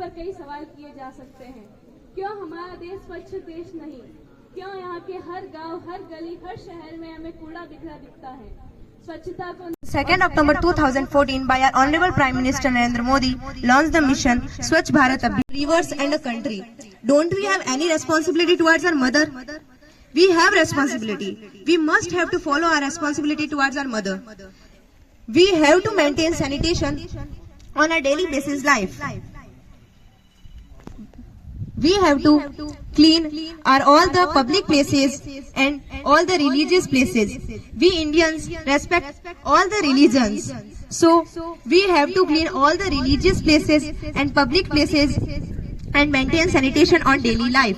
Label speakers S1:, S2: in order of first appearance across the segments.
S1: लेकर कई सवाल किए जा सकते हैं। क्यों हमारा देश स्वच्छ देश नहीं? क्यों यहाँ के हर गांव, हर गली, हर शहर में हमें कूड़ा बिखरा दिखता है? स्वच्छता को
S2: 2nd October 2014 by our Honorable Prime Minister Narendra Modi launched the mission Swachh Bharat Abhiyan. Rivers and a country. Don't we have any responsibility towards our mother? We have responsibility. We must have to follow our responsibility towards our mother. We have to maintain sanitation on a daily basis life. We have to clean all the public places and all the religious places. We Indians respect all the religions. So we have to clean all the religious places and public places and maintain sanitation on daily life.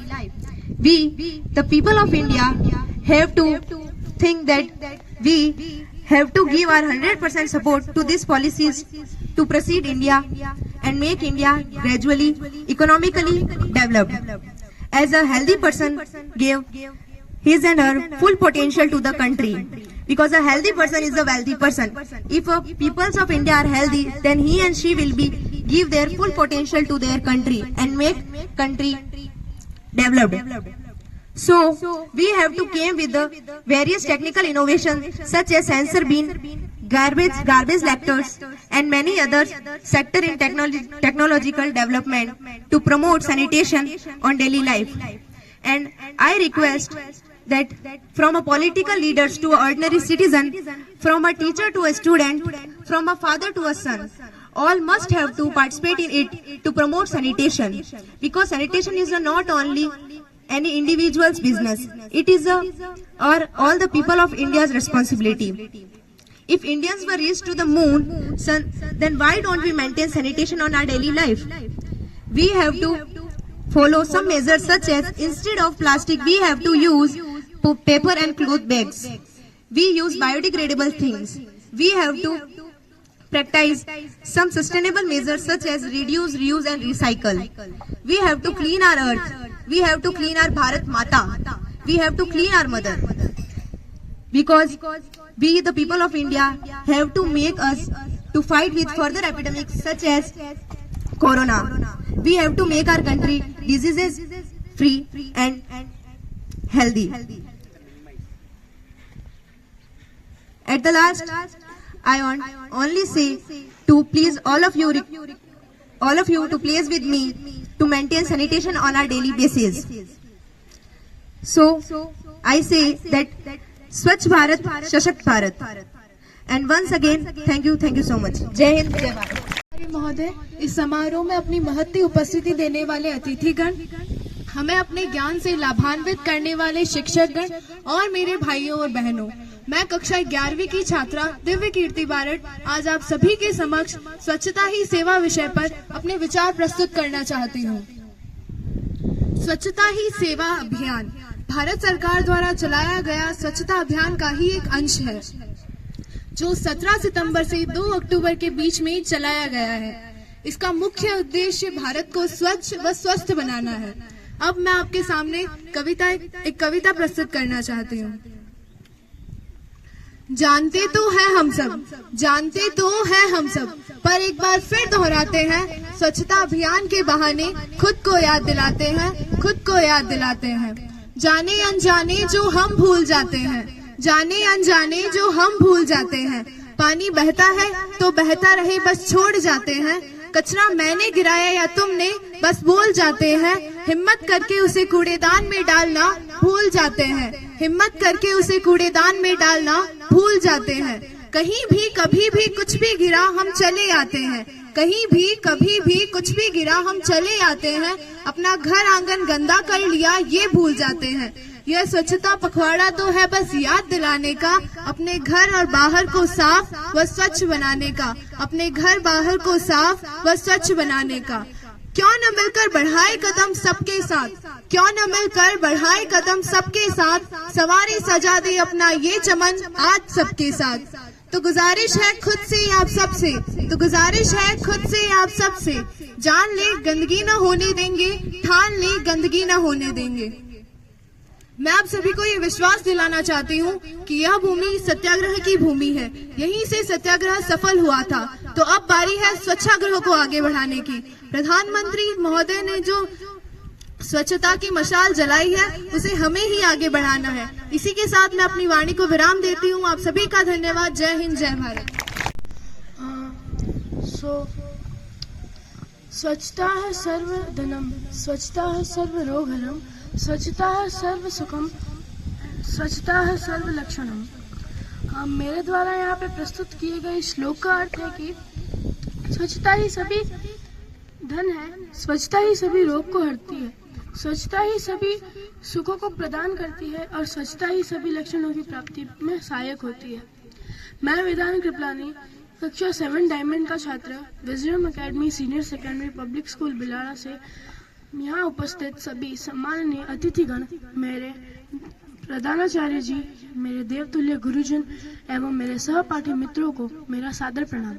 S2: We, the people of India, have to think that we have to give our 100% support to these policies to proceed India and make India gradually economically developed. As a healthy person gave his and her full potential to the country, because a healthy person is a wealthy person. If peoples of India are healthy, then he and she will give their full potential to their country and make country developed. So we have to came with the various technical innovations such as sensor beam, garbage collectors and many other sector in technological development to promote sanitation on daily life. And I request that from a political leaders to an ordinary citizen, from a teacher to a student, from a father to a son, all must have to participate in it to promote sanitation, because sanitation is not only any individual's business, it is all the people of India's responsibility. If Indians were reached to the moon, then why don't we maintain sanitation on our daily life? We have to follow some measures such as instead of plastic, we have to use paper and cloth bags. We use biodegradable things. We have to practice some sustainable measures such as reduce, reuse and recycle. We have to clean our earth. We have to clean our Bharat Mata. We have to clean our mother. Because we, the people of India, have to make us to fight with further epidemics such as Corona. We have to make our country diseases free and healthy. At the last, I want only say to please all of you to please with me to maintain sanitation on our daily basis. So I say that Swachh Bharat, Shashakt Bharat. And once again, thank you so much. Jai Hind, Jai Bharat.
S3: महोदय, इस समारोह में अपनी महत्वपूर्ण उपस्थिति देने वाले अतिथिगण, हमें अपने ज्ञान से लाभान्वित करने वाले शिक्षकगण और मेरे भाइयों और बहनों, मैं कक्षा 11वीं की छात्रा दिव्य कीर्ति बारट आज आप सभी के समक्ष स्वच्छता ही सेवा विषय पर अपने विचार प्रस्तुत करना चाहती हूँ। स्वच्छता ही सेवा अभियान भारत सरकार द्वारा चलाया गया स्वच्छता अभियान का ही एक अंश है, जो 17 सितंबर से 2 अक्टूबर के बीच में चलाया गया है। इसका मुख्य उद्देश्य भारत को स्वच्छ व स्वस्थ बनाना है। अब मैं आपके सामने एक कविता प्रस्तुत करना चाहती हूँ। जानते तो हैं हम सब, पर एक बार फिर दोहराते हैं, स्वच्छता अभियान के बहाने खुद को याद दिलाते हैं। जाने अनजाने जो हम भूल जाते हैं, पानी बहता है तो बहता रहे बस छोड़ जाते हैं, कचरा मैंने गिराया या तुमने बस बोल जाते हैं, हिम्मत करके उसे कूड़ेदान में डालना भूल जाते हैं, कहीं भी कभी भी कुछ भी गिरा हम चले आते हैं, अपना घर आंगन गंदा कर लिया ये भूल जाते हैं। यह स्वच्छता पखवाड़ा तो है बस याद दिलाने का, अपने घर और बाहर को साफ व स्वच्छ बनाने का, क्यों न मिलकर बढ़ाए कदम सबके साथ, सवारी सजा दे अपना ये चमन आज सबके साथ। तो गुजारिश है खुद से आप सबसे, जान ले गंदगी न होने देंगे, ठान ले गंदगी न होने देंगे। मैं आप सभी को ये विश्वास दिलाना चाहती हूँ कि यह भूमि सत्याग्रह की भूमि है, यहीं से सत्याग्रह सफल हुआ था, तो अब बारी है स्वच्छाग्रह को आगे बढ़ाने की। प्रधानमंत्री महोदय ने जो स्वच्छता की मशाल जलाई है उसे हमें ही आगे बढ़ाना है। इसी के साथ मैं अपनी वाणी को विराम देती हूँ। आप सभी का धन्यवाद। जय हिंद, जय भारत।
S4: स्वच्छता है सर्वधनम, स्वच्छता है सर्वरोगहरम, स्वच्छता है सर्व सुखम, स्वच्छता है सर्व लक्षणम। मेरे द्वारा यहाँ पे प्रस्तुत किए गए श्लोक का अर्थ है कि स्वच्छता ही सभी धन है, स्वच्छता ही सभी रोग को हरती है, स्वच्छता ही सभी सुखों को प्रदान करती है और स्वच्छता ही सभी लक्षणों की प्राप्ति में सहायक होती है। मैं वेदांत कृपलानी कक्षा 7 डायमंड का छात्र Vijayam academy senior secondary public school Bilara से यहाँ उपस्थित सभी सम्माननीय अतिथिगण, मेरे प्रधानाचार्य जी, मेरे देवतुल्य गुरुजन एवं मेरे सहपाठी मित्रों को मेरा सादर प्रणाम।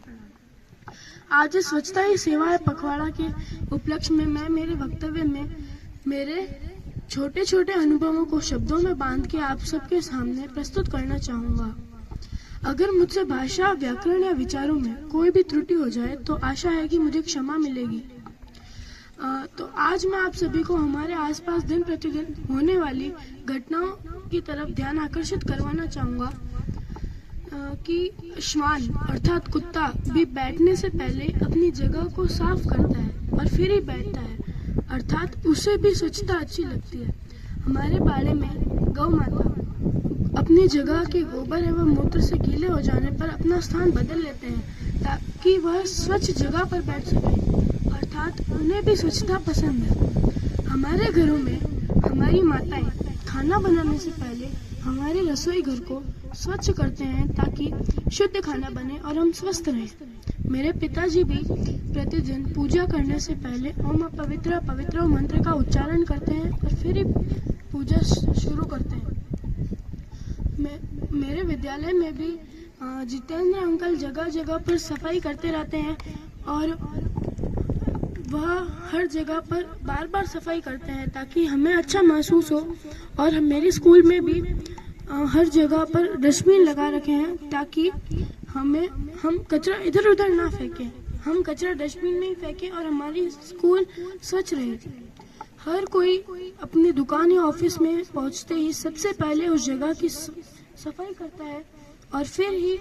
S4: आज स्वच्छता ही सेवा है पखवाड़ा के उपलक्ष्य में मैं मेरे वक्तव्य में मेरे छोटे छोटे अनुभवों को शब्दों में बांध के आप सबके सामने प्रस्तुत करना चाहूँगा। अगर मुझसे भाषा, व्याकरण या विचारों में कोई भी त्रुटि हो जाए तो आशा है कि मुझे क्षमा मिलेगी। तो आज मैं आप सभी को हमारे आसपास दिन प्रतिदिन होने वाली घटनाओं की तरफ ध्यान आकर्षित करवाना चाहूँगा कि श्वान अर्थात कुत्ता भी बैठने से पहले अपनी जगह को साफ करता है और फिर ही बैठता है, अर्थात उसे भी स्वच्छता अच्छी लगती है। हमारे बाड़े में गौ माता अपनी जगह के गोबर एवं मूत्र से गीले हो जाने पर अपना स्थान बदल लेते हैं ताकि वह स्वच्छ जगह पर बैठ सके, अर्थात उन्हें भी स्वच्छता पसंद है। हमारे घरों में हमारी माताएं खाना बनाने से पहले हमारे रसोई घर को स्वच्छ करते हैं ताकि शुद्ध खाना बने और हम स्वस्थ रहें। मेरे पिताजी भी प्रतिदिन पूजा करने से पहले ओम पवित्र पवित्र मंत्र का उच्चारण करते हैं और फिर ही पूजा शुरू करते हैं। मेरे विद्यालय में भी जितेंद्र अंकल जगह जगह पर सफाई करते रहते हैं और वह हर जगह पर बार बार सफाई करते हैं ताकि हमें अच्छा महसूस हो। और मेरे स्कूल में भी हर जगह पर डस्टबिन लगा रखे हैं ताकि हम कचरा इधर उधर ना फेंकें, हम कचरा डस्टबिन में ही फेंकें और हमारी स्कूल स्वच्छ रहे। हर कोई अपनी दुकान या ऑफिस में पहुंचते ही सबसे पहले उस जगह की सफाई करता है और फिर ही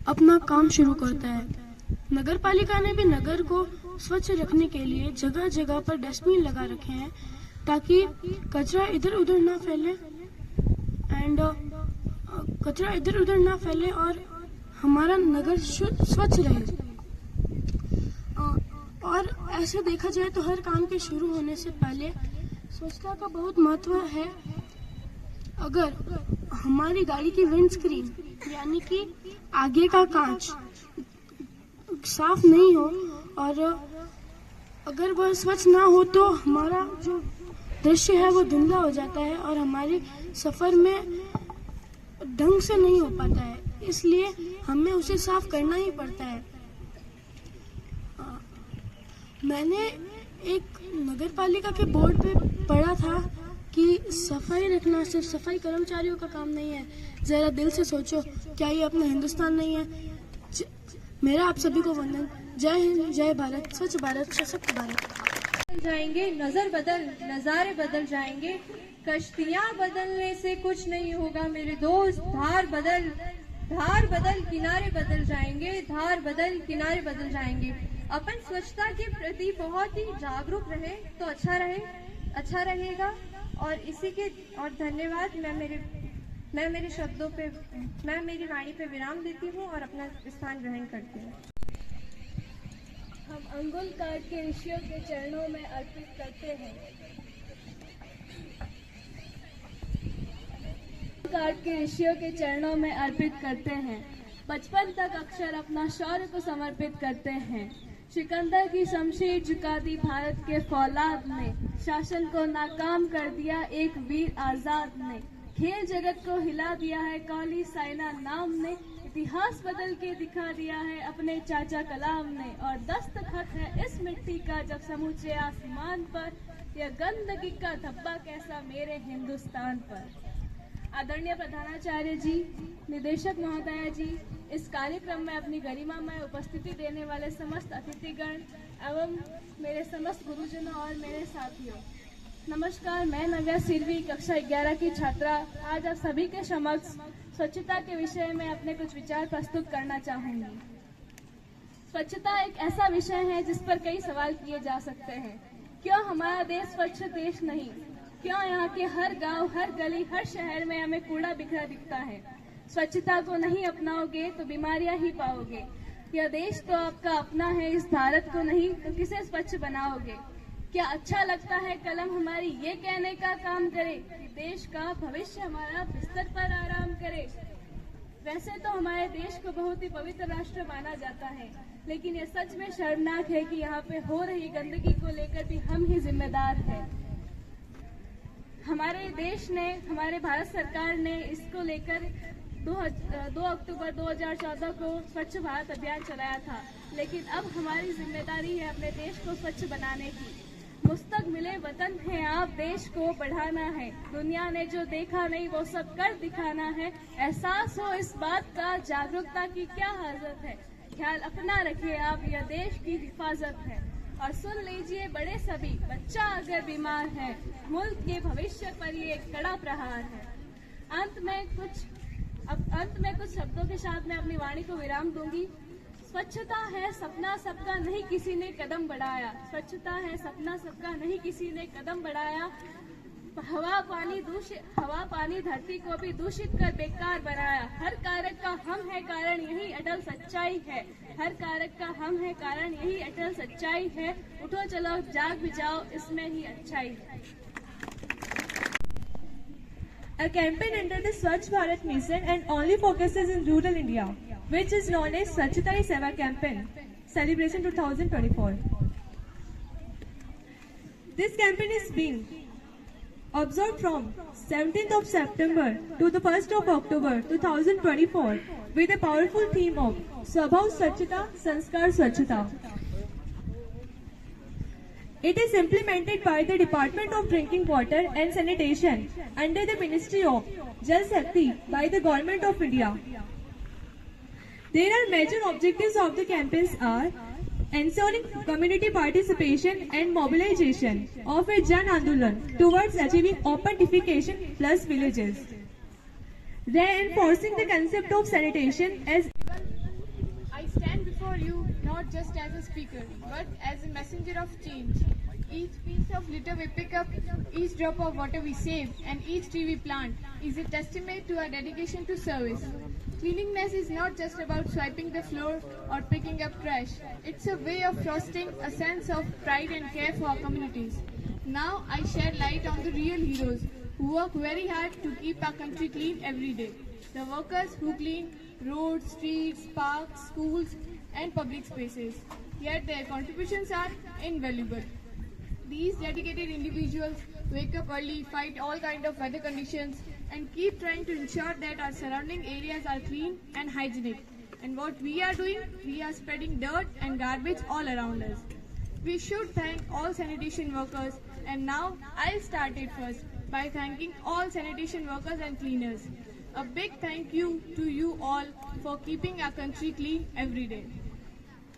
S4: अपना काम शुरू करता है। नगर पालिका ने भी नगर को स्वच्छ रखने के लिए जगह जगह पर डस्टबिन लगा रखे हैं ताकि कचरा इधर उधर ना फैले और हमारा नगर स्वच्छ रहे। और ऐसे देखा जाए तो हर काम के शुरू होने से पहले स्वच्छता का बहुत महत्व है। अगर हमारी गाड़ी की विंड स्क्रीन यानी कि आगे का कांच साफ नहीं हो और अगर वह स्वच्छ ना हो तो हमारा जो दृश्य है वो धुंधला हो जाता है और हमारे सफर में ढंग से नहीं हो पाता है, इसलिए हमें उसे साफ करना ही पड़ता है। मैंने एक नगर पालिका के बोर्ड पे पढ़ा था कि सफाई रखना सिर्फ सफाई कर्मचारियों का काम नहीं है। जरा दिल से सोचो, क्या ये अपना हिंदुस्तान नहीं है? मेरा आप सभी को वंदन। जय हिंद, जय भारत, स्वच्छ भारत, सशक्त भारत।
S1: जाएंगे नजर बदल, नजारे बदल जाएंगे, कश्तियां बदलने से कुछ नहीं होगा मेरे दोस्त। धार बदल किनारे बदल जाएंगे, धार बदल किनारे बदल जाएंगे। अपन स्वच्छता के प्रति बहुत ही जागरूक रहे तो अच्छा रहेगा। और इसी के और धन्यवाद। मैं मेरे शब्दों पे, मैं मेरी वाणी पे विराम देती हूँ और अपना स्थान ग्रहण करती हूँ। हम अंगुल काट के ऋषियों के चरणों में अर्पित करते हैं। काट के ऋषियों के चरणों में अर्पित करते हैं। बचपन तक अक्षर अपना शौर्य को समर्पित करते हैं। सिकंदर की शमशीर झुका दी भारत के फौलाद ने, शासन को नाकाम कर दिया एक वीर आजाद ने। खेल जगत को हिला दिया है कौली साइना नाम ने, इतिहास बदल के दिखा दिया है अपने चाचा कलाम ने। और दस्तखत है इस मिट्टी का जब समूचे आसमान पर, यह गंदगी का धब्बा कैसा मेरे हिंदुस्तान पर।
S4: आदरणीय प्रधानाचार्य जी, निदेशक महोदया जी, इस कार्यक्रम में अपनी गरिमामय उपस्थिति देने वाले समस्त अतिथिगण एवं मेरे समस्त गुरुजनों और मेरे साथियों, नमस्कार। मैं नव्या सिरवी, कक्षा 11 की छात्रा, आज आप सभी के समक्ष स्वच्छता के विषय में अपने कुछ विचार प्रस्तुत करना चाहूंगी। स्वच्छता एक ऐसा विषय है जिस पर कई सवाल किए जा सकते हैं। क्यों हमारा देश स्वच्छ देश नहीं? क्यों यहाँ के हर गांव, हर गली, हर शहर में हमें कूड़ा बिखरा दिखता है? स्वच्छता को नहीं अपनाओगे तो बीमारियां ही पाओगे। यह देश तो आपका अपना है, इस भारत को नहीं तो किसे स्वच्छ बनाओगे? क्या अच्छा लगता है कलम हमारी ये कहने का काम करे कि देश का भविष्य हमारा बिस्तर पर आराम करे? वैसे तो हमारे देश को बहुत ही पवित्र राष्ट्र माना जाता है, लेकिन ये सच में शर्मनाक है कि यहाँ पे हो रही गंदगी को लेकर भी हम ही जिम्मेदार हैं। हमारे देश ने, हमारे भारत सरकार ने इसको लेकर 2 अक्टूबर 2014 को स्वच्छ भारत अभियान चलाया था, लेकिन अब हमारी जिम्मेदारी है अपने देश को स्वच्छ बनाने की। मुस्तक मिले वतन है आप, देश को बढ़ाना है। दुनिया ने जो देखा नहीं वो सब कर दिखाना है। एहसास हो इस बात का, जागरूकता की क्या हाजत है। ख्याल अपना रखिए आप, यह देश की हिफाजत है। और सुन लीजिए बड़े सभी, बच्चा अगर बीमार है, मुल्क के भविष्य पर ये एक कड़ा प्रहार है। अंत में कुछ शब्दों के साथ मैं अपनी वाणी को विराम दूंगी। स्वच्छता है सपना सबका, नहीं किसी ने कदम बढ़ाया। स्वच्छता है सपना सबका, नहीं किसी ने कदम बढ़ाया। हवा पानी धरती को भी दूषित कर बेकार बनाया। हर कारक का हम है कारण, यही अटल सच्चाई है। हर कारक का हम है कारण, यही अटल सच्चाई है। उठो चलो जाग भी जाओ, इसमें ही अच्छाई है।
S1: A campaign under the Swachh Bharat mission and only focuses in rural India, which is known as Swachhata Hi Seva campaign, celebration 2024. This campaign is being observed from 17th of September to the 1st of October 2024 with a powerful theme of Swabhav Swachhata, Sanskar Swachhata. It is implemented by the Department of Drinking Water and Sanitation under the Ministry of Jal Shakti by the Government of India. There are major objectives of the campaigns are ensuring community participation and mobilization of a Jan Andolan towards achieving open defecation plus villages. Reinforcing the concept of sanitation as
S3: I stand before you not just as a speaker, but as a messenger of change. Each piece of litter we pick up, each drop of water we save, and each tree we plant is a testament to our dedication to service. Cleanliness is not just about swiping the floor or picking up trash. It's a way of fostering a sense of pride and care for our communities. Now I shed light on the real heroes who work very hard to keep our country clean every day. The workers who clean roads, streets, parks, schools and public spaces. Yet their contributions are invaluable. These dedicated individuals wake up early, fight all kinds of weather conditions and keep trying to ensure that our surrounding areas are clean and hygienic. And what we are doing, we are spreading dirt and garbage all around us. We should thank all sanitation workers, and now I'll start it first by thanking all sanitation workers and cleaners. A big thank you to you all for keeping our country clean every day.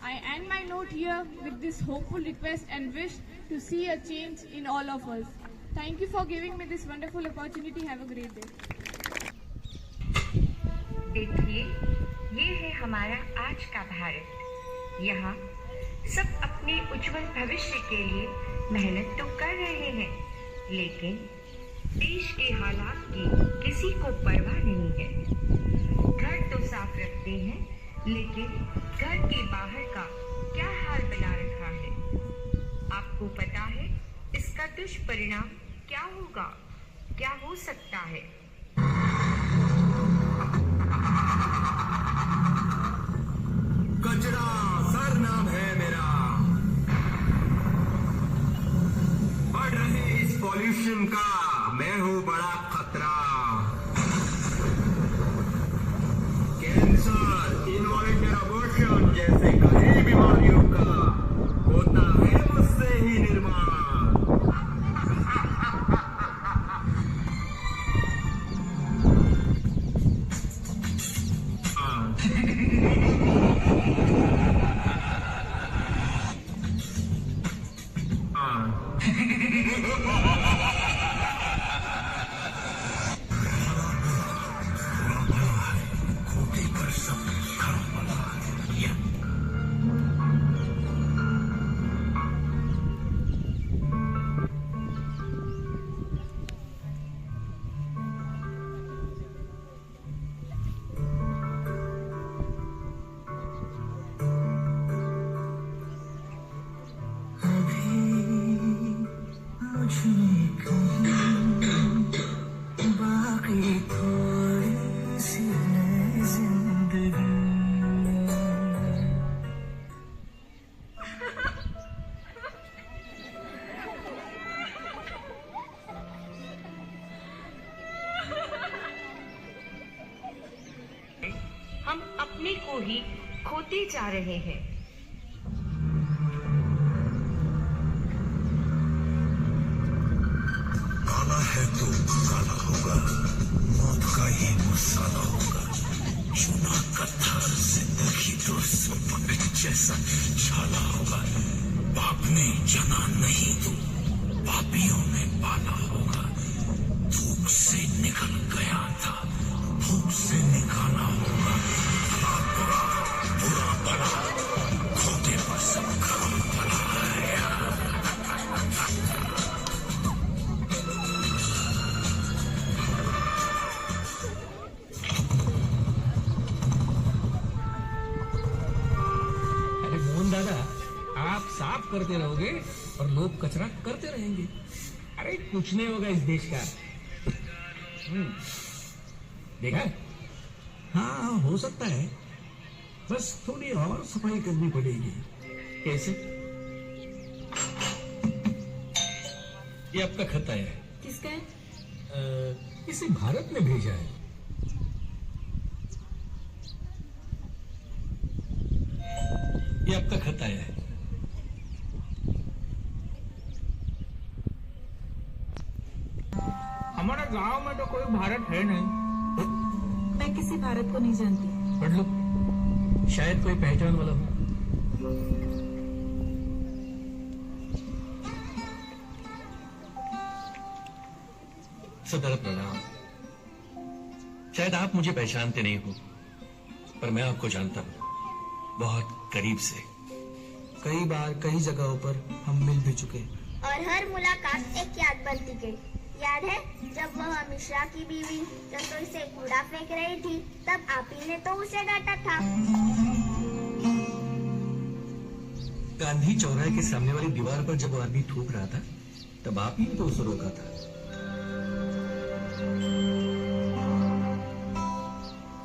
S3: I end my note here with this hopeful request and wish to see a change in all of us. Thank you for giving me this wonderful opportunity. Have a great day.
S5: देखिए, ये है हमारा आज का भारत। यहाँ सब अपने उज्जवल भविष्य के लिए मेहनत तो कर रहे हैं, लेकिन देश के हालात की किसी को परवाह नहीं है। घर तो साफ रखते हैं, लेकिन घर के बाहर का क्या हाल बना रखा है? आपको पता है इसका दुष्परिणाम क्या होगा, क्या हो सकता है?
S6: कचरा सरनाम है मेरा। बढ़ रहे इस पॉल्यूशन का मैं हूं बड़ा खतरा। कैंसर, इनवॉलेंटरी अबॉर्शन जैसे कई बीमारियों का होता है मुझसे ही निर्माण।
S5: हम अपने को ही खोते जा रहे हैं।
S7: काला है तो काला होगा, मौत का ही मसाला होगा। चुना कत्था जिंदगी तो सुपने जैसा छाला होगा। बाप ने जना नहीं तो पापियों ने पाला होगा। धूप से निकल गया था, धूप से निकाला होगा। भला बुरा, बुरा भला, खोते पर सब खत्म भला है।
S8: अरे मोहन दादा, आप साफ करते रहोगे और लोग कचरा करते रहेंगे। अरे कुछ नहीं होगा इस देश का। देखा? हाँ, हो सकता है, बस थोड़ी और सफाई करनी पड़ेगी। कैसे? ये आपका खत आया है।
S9: किसका है?
S8: इसे भारत ने भेजा है। ये आपका खत आया है। हमारे गांव में तो कोई भारत है नहीं।
S9: मैं किसी भारत को नहीं जानती।
S8: पढ़ लो, शायद कोई पहचान वाला हो।
S10: सदर प्रणाम। शायद आप मुझे पहचानते नहीं हो, पर मैं आपको जानता हूँ बहुत करीब से।
S11: कई बार कई जगहों पर हम मिल भी चुके।
S12: और हर मुलाकात एक याद बनती गई। याद है जब वह मिश्रा की बीवी रसोई से कूड़ा फेंक रही थी, तब आप ही ने तो उसे डांटा था।
S10: गांधी चौराहे के सामने वाली दीवार पर जब वो आदमी थूक रहा था, तब आप ही ने तो उसे रोका था।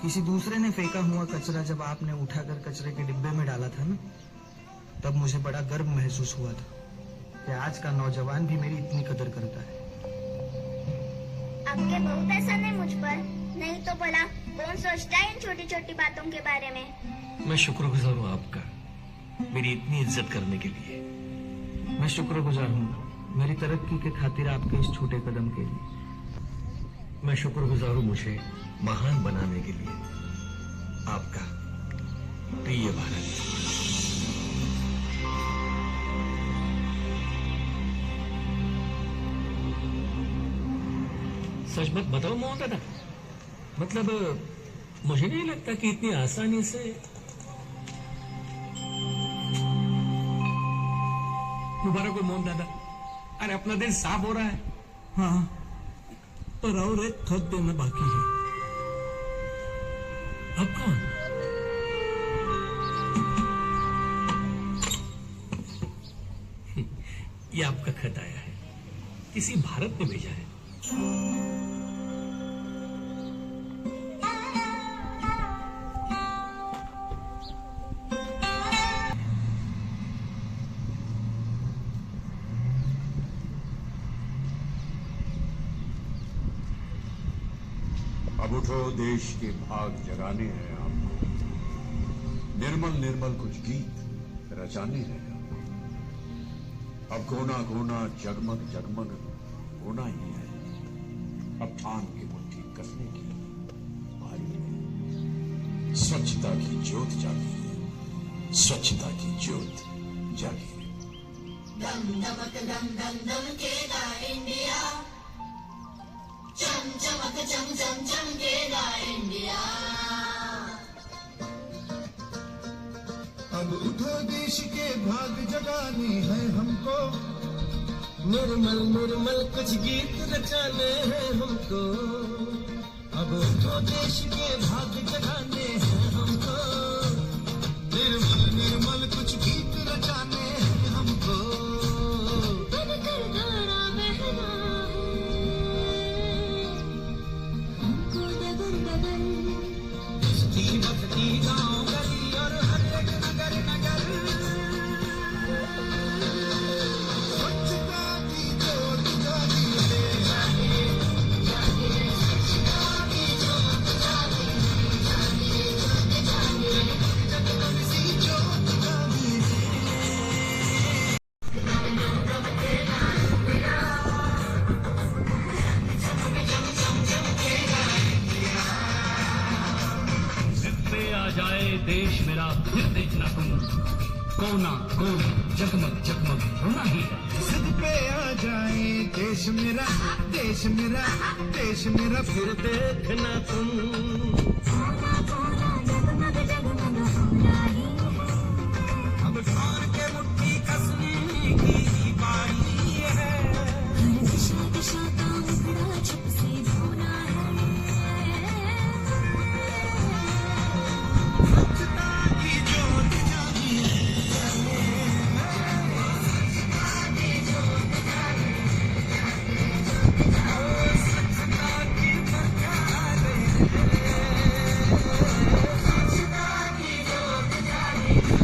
S11: किसी दूसरे ने फेंका हुआ कचरा जब आपने उठाकर कचरे के डिब्बे में डाला था ना, तब मुझे बड़ा गर्व महसूस हुआ था कि आज का नौजवान भी मेरी इतनी कदर करता है।
S12: आपके बहुत एहसान है मुझ पर, नहीं तो भला कौन सोचता है इन छोटी छोटी बातों के बारे में।
S10: मैं शुक्रगुजार हूँ आपका, मेरी इतनी इज्जत करने के लिए।
S11: मैं शुक्रगुजार हूँ मेरी तरक्की के खातिर आपके इस छोटे कदम के लिए।
S10: मैं शुक्रगुजार हूँ मुझे महान बनाने के लिए। आपका प्रिय भारत। सच मत बताओ मोहन दादा, मतलब मुझे नहीं लगता कि इतनी आसानी से।
S8: मुबारक हो मोहन दादा। अरे अपना दिल साफ हो रहा है।
S11: हाँ, पर और एक खत देना बाकी है।
S8: अब कौन?
S10: ये आपका खत आया है, किसी भारत ने भेजा है।
S13: अब उठो, देश के भाग जगाने हैं आपको। निर्मल निर्मल कुछ गीत रचाने हैं आपको। अब कोना कोना जगमग जगमग होना ही है। अब ठान की मुट्ठी कसने की बारी है।
S7: स्वच्छता की ज्योत जागी है, स्वच्छता की ज्योत जागी है।
S14: दम दमक दम दम दमकेगा इंडिया, चम चमक चम चम चमकेगा इंडिया।
S15: अब उठो देश के भाग जगाने हैं हमको, निर्मल निर्मल कुछ गीत रचाने हैं हमको। अब उठो देश के भाग जगाने हैं हमको, निर्मल निर्मल कुछ गीत रचाने हैं हमको।
S14: बनकर धारा बहना हमको डगर डगर,
S15: बस्ती बस्ती गाँव गली और हर एक नगर नगर, स्वच्छता की ज्योत जागी है,
S16: देश मेरा फिर देखना तुम, कोना कोना जगमग जगमग होना ही है।
S15: सिद्ध पे आ जाए देश मेरा, देश मेरा, देश मेरा फिर देखना तुम। अब ठान के मुट्ठी कसने की बारी है,
S14: दिशा दिशा का मुखड़ा छुप से धोना है।
S15: स्वच्छता की ज्योत जागी है, स्वच्छता की प्रकाश है, स्वच्छता की ज्योत जागी है।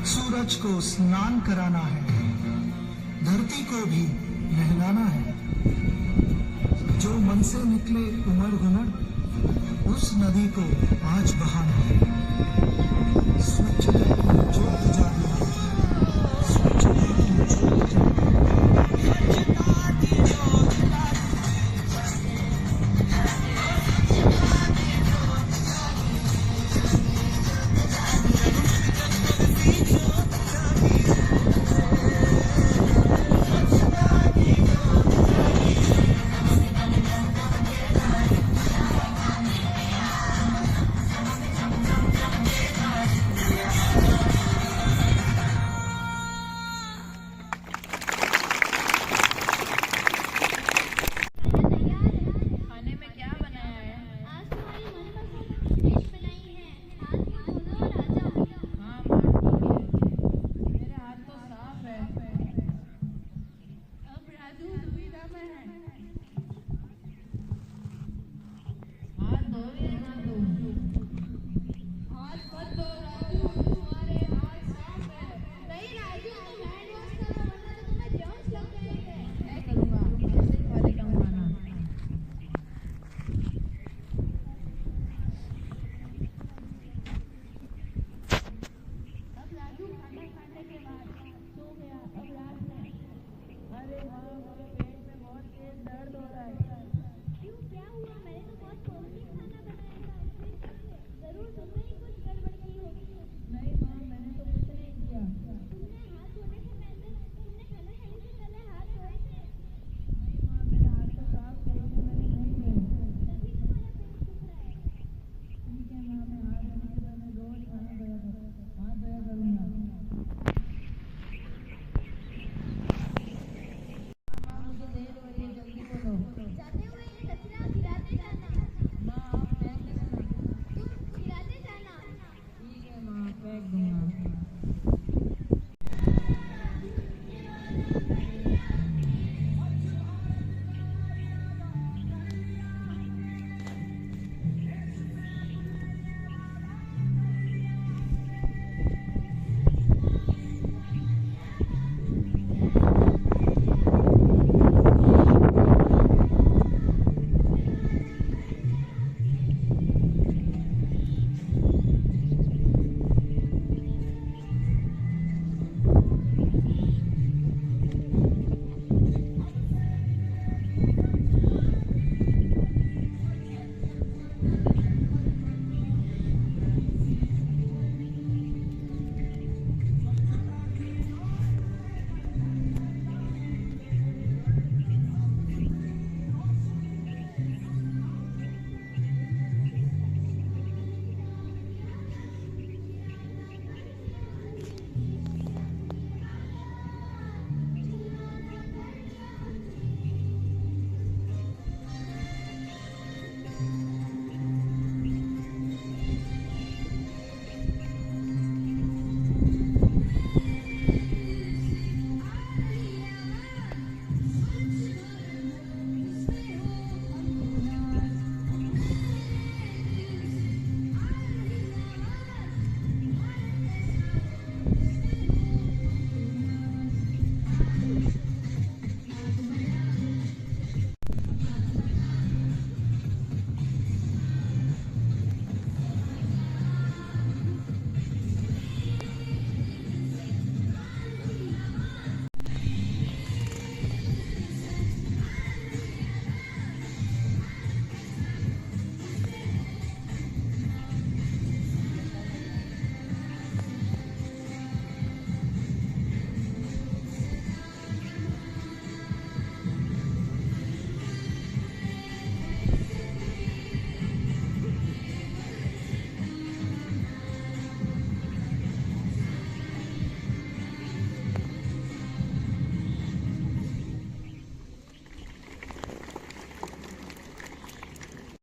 S15: सूरज को स्नान कराना है, धरती को भी नहलाना है। जो मन से निकले उमड़ घुमड़, उस नदी को आज बहाना है। स्वच्छता की ज्योत जागी है, स्वच्छता की ज्योत जागी है, स्वच्छता की ज्योत जागी